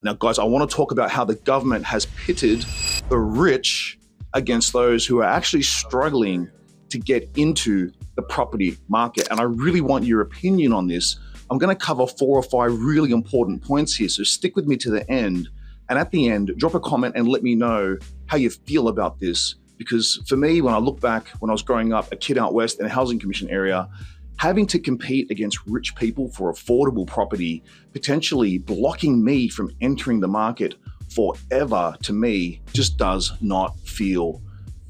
Now, guys, I want to talk about how the government has pitted the rich against those who are actually struggling to get into the property market. And I really want your opinion on this. I'm going to cover 4 or 5 really important points here. So stick with me to the end. And at the end, drop a comment and let me know how you feel about this. Because for me, when I look back, when I was growing up, a kid out west in a housing commission area, having to compete against rich people for affordable property, potentially blocking me from entering the market forever, to me, just does not feel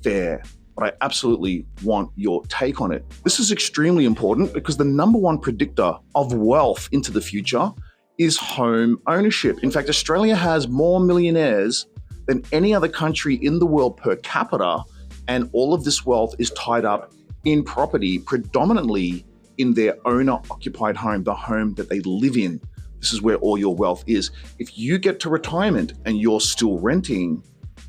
fair. But I absolutely want your take on it. This is extremely important because the number one predictor of wealth into the future is home ownership. In fact, Australia has more millionaires than any other country in the world per capita, and all of this wealth is tied up in property, predominantly in their owner-occupied home, the home that they live in. This is where all your wealth is. If you get to retirement and you're still renting,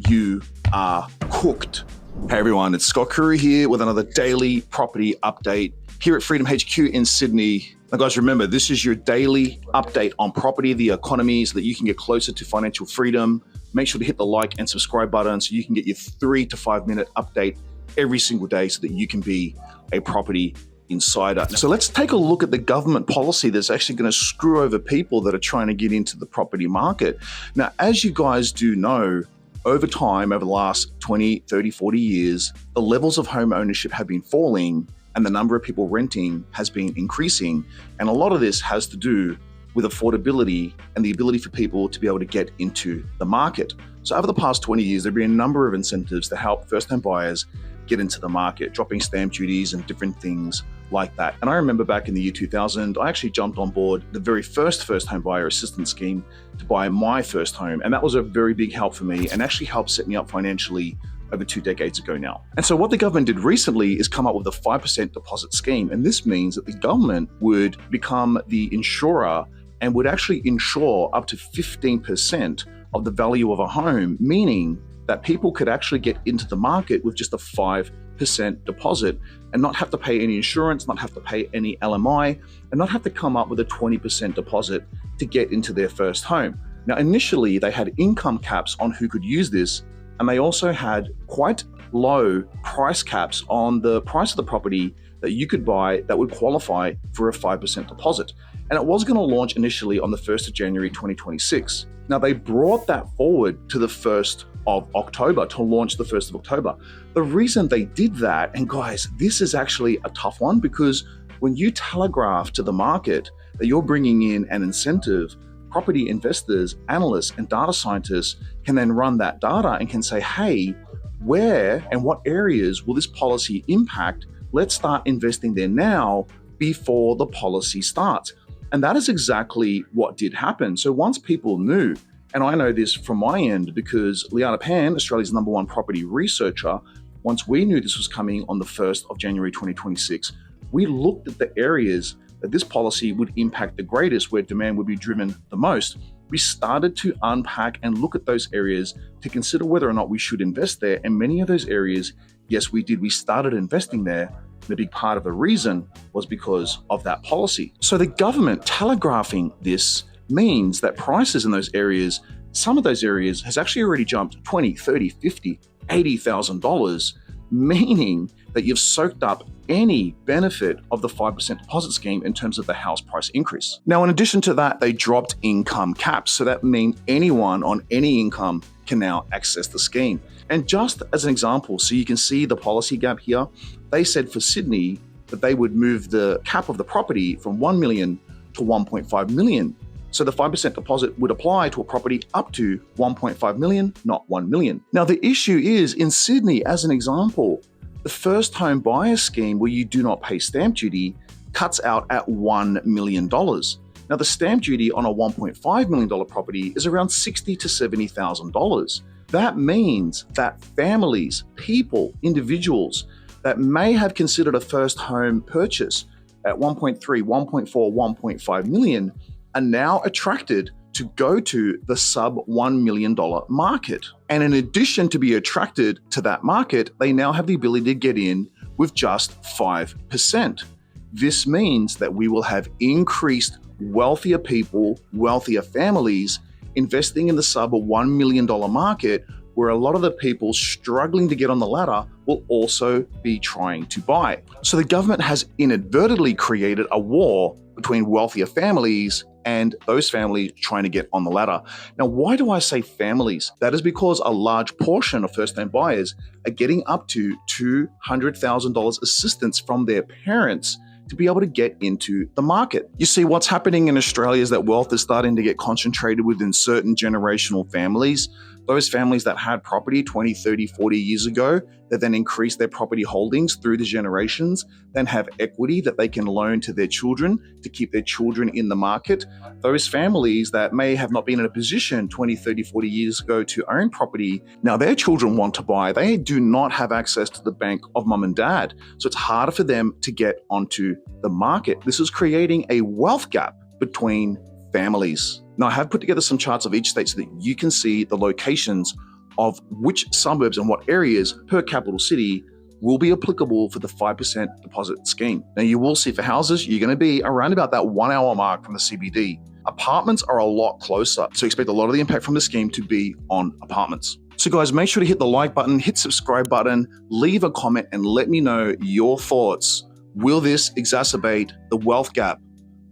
you are cooked. Hey everyone, it's Kuru here with another daily property update here at Freedom HQ in Sydney. Now guys, remember, this is your daily update on property, the economy, so that you can get closer to financial freedom. Make sure to hit the like and subscribe button so you can get your 3 to 5 minute update every single day so that you can be a property insider. So let's take a look at the government policy that's actually going to screw over people that are trying to get into the property market. Now, as you guys do know, over time, over the last 20, 30, 40 years, the levels of home ownership have been falling and the number of people renting has been increasing. And a lot of this has to do with affordability and the ability for people to be able to get into the market. So over the past 20 years, there have been a number of incentives to help first-time buyers get into the market, dropping stamp duties and different things like that. And I remember back in the year 2000, I actually jumped on board the very first home buyer assistance scheme to buy my first home. And that was a very big help for me and actually helped set me up financially over 2 decades ago now. And so what the government did recently is come up with a 5% deposit scheme. And this means that the government would become the insurer and would actually insure up to 15% of the value of a home, meaning that people could actually get into the market with just a 5% deposit and not have to pay any insurance, not have to pay any LMI, and not have to come up with a 20% deposit to get into their first home. Now, initially, they had income caps on who could use this, and they also had quite low price caps on the price of the property that you could buy that would qualify for a 5% deposit. And it was going to launch initially on the 1st of January 2026. Now, they brought that forward to the 1st of October to launch the 1st of October. The reason they did that, and guys, this is actually a tough one, because when you telegraph to the market that you're bringing in an incentive, property investors, analysts, and data scientists can then run that data and can say, hey, where and what areas will this policy impact? Let's start investing there now before the policy starts. And that is exactly what did happen. So once people knew, and I know this from my end because Liana Pan, Australia's #1 property researcher, once we knew this was coming on the 1st of January 2026, we looked at the areas that this policy would impact the greatest, where demand would be driven the most. We started to unpack and look at those areas to consider whether or not we should invest there. And many of those areas, yes, we did. We started investing there. The big part of the reason was because of that policy. So the government telegraphing this means that prices in those areas, some of those areas, has actually already jumped $20, $30, $50, $80,000, meaning that you've soaked up any benefit of the 5% deposit scheme in terms of the house price increase. Now, in addition to that, they dropped income caps. So that means anyone on any income can now access the scheme. And just as an example, so you can see the policy gap here, they said for Sydney that they would move the cap of the property from 1 million to 1.5 million. So the 5% deposit would apply to a property up to 1.5 million, not 1 million. Now, the issue is in Sydney, as an example, the first home buyer scheme where you do not pay stamp duty cuts out at $1 million. Now, the stamp duty on a $1.5 million property is around $60,000 to $70,000. That means that families, people, individuals that may have considered a first home purchase at 1.3, 1.4, 1.5 million are now attracted to go to the sub $1 million market. And in addition to be attracted to that market, they now have the ability to get in with just 5%. This means that we will have increased wealthier people, wealthier families investing in the sub $1 million market, where a lot of the people struggling to get on the ladder will also be trying to buy. So the government has inadvertently created a war between wealthier families and those families trying to get on the ladder. Now, why do I say families? That is because a large portion of first-time buyers are getting up to $200,000 assistance from their parents to be able to get into the market. You see, what's happening in Australia is that wealth is starting to get concentrated within certain generational families. Those families that had property 20, 30, 40 years ago, that then increase their property holdings through the generations, then have equity that they can loan to their children to keep their children in the market. Those families that may have not been in a position 20, 30, 40 years ago to own property, now their children want to buy. They do not have access to the bank of mum and dad. So it's harder for them to get onto the market. This is creating a wealth gap between families. Now, I have put together some charts of each state so that you can see the locations of which suburbs and what areas per capital city will be applicable for the 5% deposit scheme. Now, you will see for houses, you're going to be around about that 1 hour mark from the CBD. Apartments are a lot closer, so expect a lot of the impact from the scheme to be on apartments. So guys, make sure to hit the like button, hit subscribe button, leave a comment, and let me know your thoughts. Will this exacerbate the wealth gap?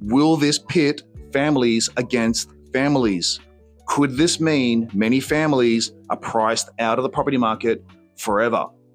Will this pit families against families? Could this mean many families are priced out of the property market forever?